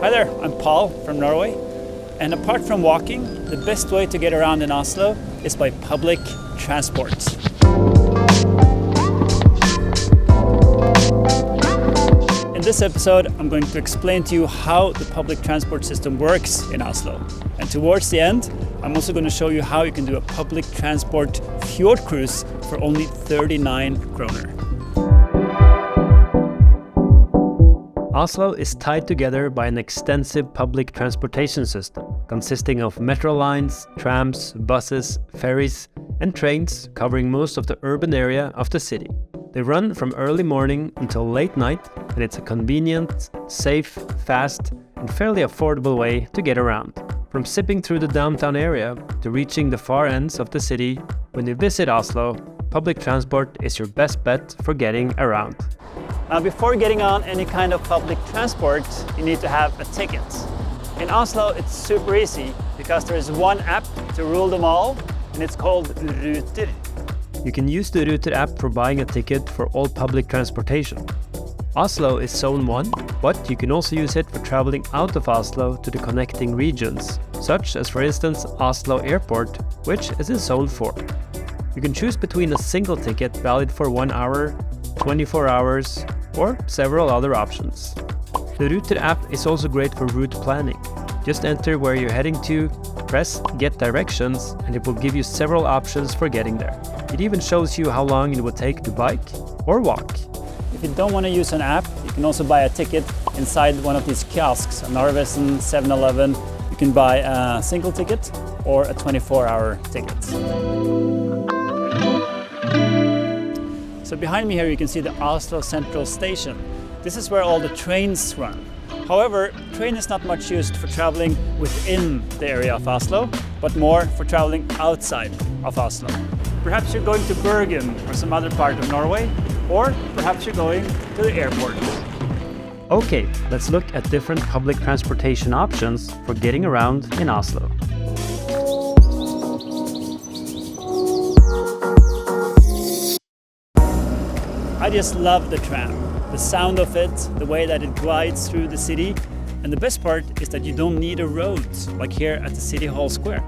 Hi there, I'm Paul from Norway, and apart from walking, the best way to get around in Oslo is by public transport. In this episode, I'm going to explain to you how the public transport system works in Oslo. And towards the end, I'm also going to show you how you can do a public transport fjord cruise for only 39 kroner. Oslo is tied together by an extensive public transportation system, consisting of metro lines, trams, buses, ferries, and trains covering most of the urban area of the city. They run from early morning until late night, and it's a convenient, safe, fast, and fairly affordable way to get around. From zipping through the downtown area to reaching the far ends of the city, when you visit Oslo, public transport is your best bet for getting around. Now, before getting on any kind of public transport, you need to have a ticket. In Oslo, it's super easy because there is one app to rule them all, and it's called Ruter. You can use the Ruter app for buying a ticket for all public transportation. Oslo is Zone 1, but you can also use it for traveling out of Oslo to the connecting regions, such as, for instance, Oslo Airport, which is in Zone 4. You can choose between a single ticket valid for 1 hour, 24 hours, or several other options. The Ruter app is also great for route planning. Just enter where you're heading to, press Get Directions, and it will give you several options for getting there. It even shows you how long it would take to bike or walk. If you don't want to use an app, you can also buy a ticket inside one of these kiosks, a Narvesen, 7-Eleven. You can buy a single ticket or a 24-hour ticket. So behind me here you can see the Oslo Central Station. This is where all the trains run. However, train is not much used for traveling within the area of Oslo, but more for traveling outside of Oslo. Perhaps you're going to Bergen or some other part of Norway, or perhaps you're going to the airport. Okay, let's look at different public transportation options for getting around in Oslo. I just love the tram. The sound of it, the way that it glides through the city, and the best part is that you don't need a road like here at the City Hall Square.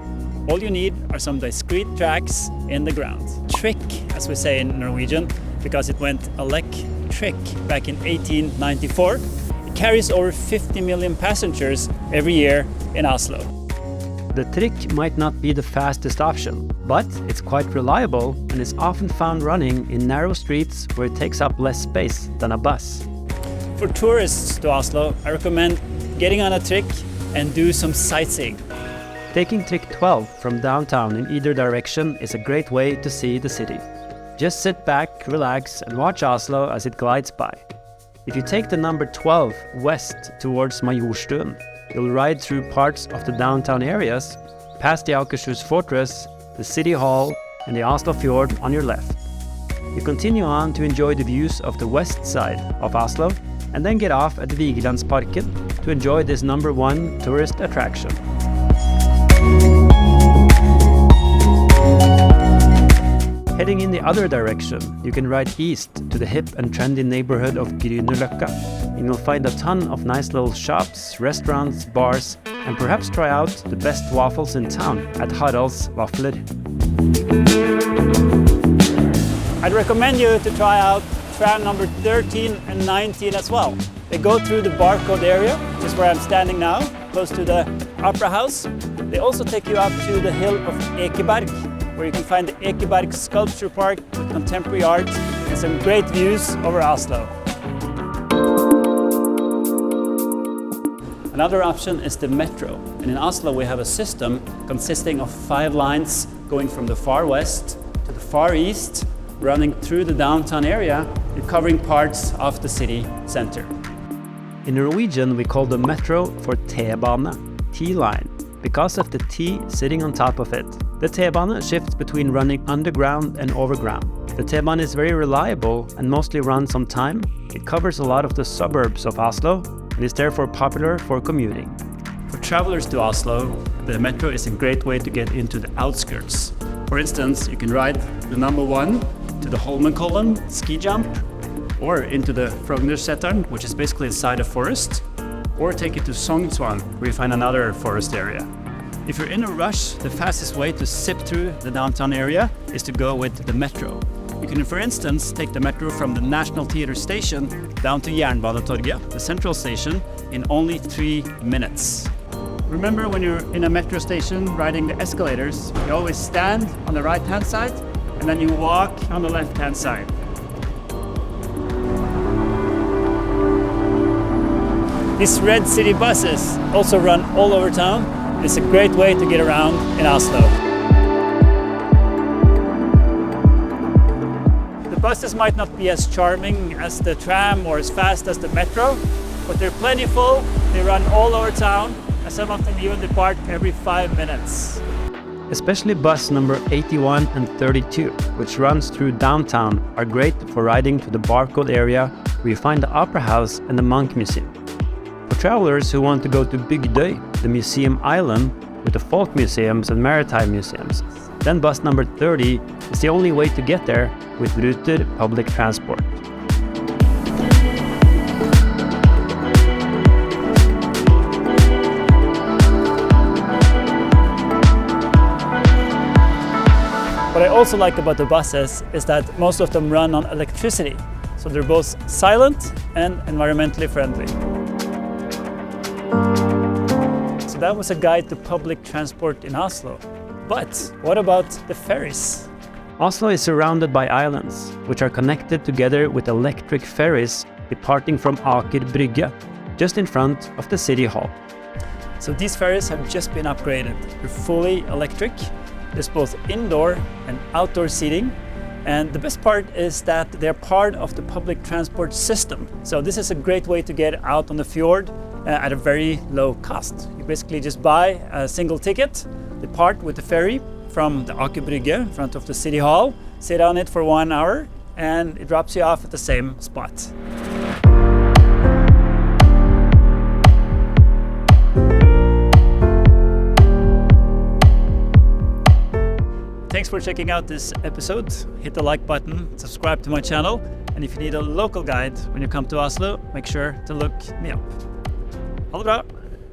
All you need are some discrete tracks in the ground. Trick, as we say in Norwegian, because it went electric back in 1894. It carries over 50 million passengers every year in Oslo. The trick might not be the fastest option, but it's quite reliable and is often found running in narrow streets where it takes up less space than a bus. For tourists to Oslo, I recommend getting on a trick and do some sightseeing. Taking Trick 12 from downtown in either direction is a great way to see the city. Just sit back, relax, and watch Oslo as it glides by. If you take the number 12 west towards Majorstuen, you'll ride through parts of the downtown areas, past the Akershus Fortress, the City Hall, and the Oslo Fjord on your left. You continue on to enjoy the views of the west side of Oslo, and then get off at Vigelandsparken to enjoy this number 1 tourist attraction. Heading in the other direction, you can ride east to the hip and trendy neighborhood of Grünerløkka, and you'll find a ton of nice little shops, restaurants, bars, and perhaps try out the best waffles in town at Harald's Vafler. I'd recommend you to try out tram number 13 and 19 as well. They go through the barcode area, which is where I'm standing now, close to the Opera House. They also take you up to the hill of Ekeberg, where you can find the Ekeberg Sculpture Park with contemporary art and some great views over Oslo. Another option is the metro, and in Oslo we have a system consisting of 5 lines going from the far west to the far east, running through the downtown area and covering parts of the city center. In Norwegian we call the metro for T-bane, T-line, because of the T sitting on top of it. The T-bane shifts between running underground and overground. The T-bane is very reliable and mostly runs on time. It covers a lot of the suburbs of Oslo and is therefore popular for commuting. For travelers to Oslo, the metro is a great way to get into the outskirts. For instance, you can ride the number 1 to the Holmenkollen ski jump, or into the Frognerseteren, which is basically inside a forest, or take you to Sognsvann, where you find another forest area. If you're in a rush, the fastest way to zip through the downtown area is to go with the metro. You can, for instance, take the metro from the National Theatre station down to Jernbanetorget, the central station, in only 3 minutes. Remember, when you're in a metro station riding the escalators, you always stand on the right-hand side and then you walk on the left-hand side. These red city buses also run all over town. It's a great way to get around in Oslo. The buses might not be as charming as the tram or as fast as the metro, but they're plentiful, they run all over town, and some of them even depart every 5 minutes. Especially bus number 81 and 32, which runs through downtown, are great for riding to the Barcode area, where you find the Opera House and the Monk Museum. For travelers who want to go to Bygdøy, the museum island with the folk museums and maritime museums, then bus number 30 is the only way to get there with Ruter public transport. What I also like about the buses is that most of them run on electricity, so they're both silent and environmentally friendly. So that was a guide to public transport in Oslo. But what about the ferries? Oslo is surrounded by islands, which are connected together with electric ferries departing from Aker Brygge, just in front of the city hall. So these ferries have just been upgraded. They're fully electric. There's both indoor and outdoor seating. And the best part is that they're part of the public transport system. So this is a great way to get out on the fjord at a very low cost. You basically just buy a single ticket, depart with the ferry from the Aker Brygge in front of the city hall, sit on it for 1 hour, and it drops you off at the same spot. Thanks for checking out this episode. Hit the like button, subscribe to my channel, and if you need a local guide when you come to Oslo, make sure to look me up. Ha det bra!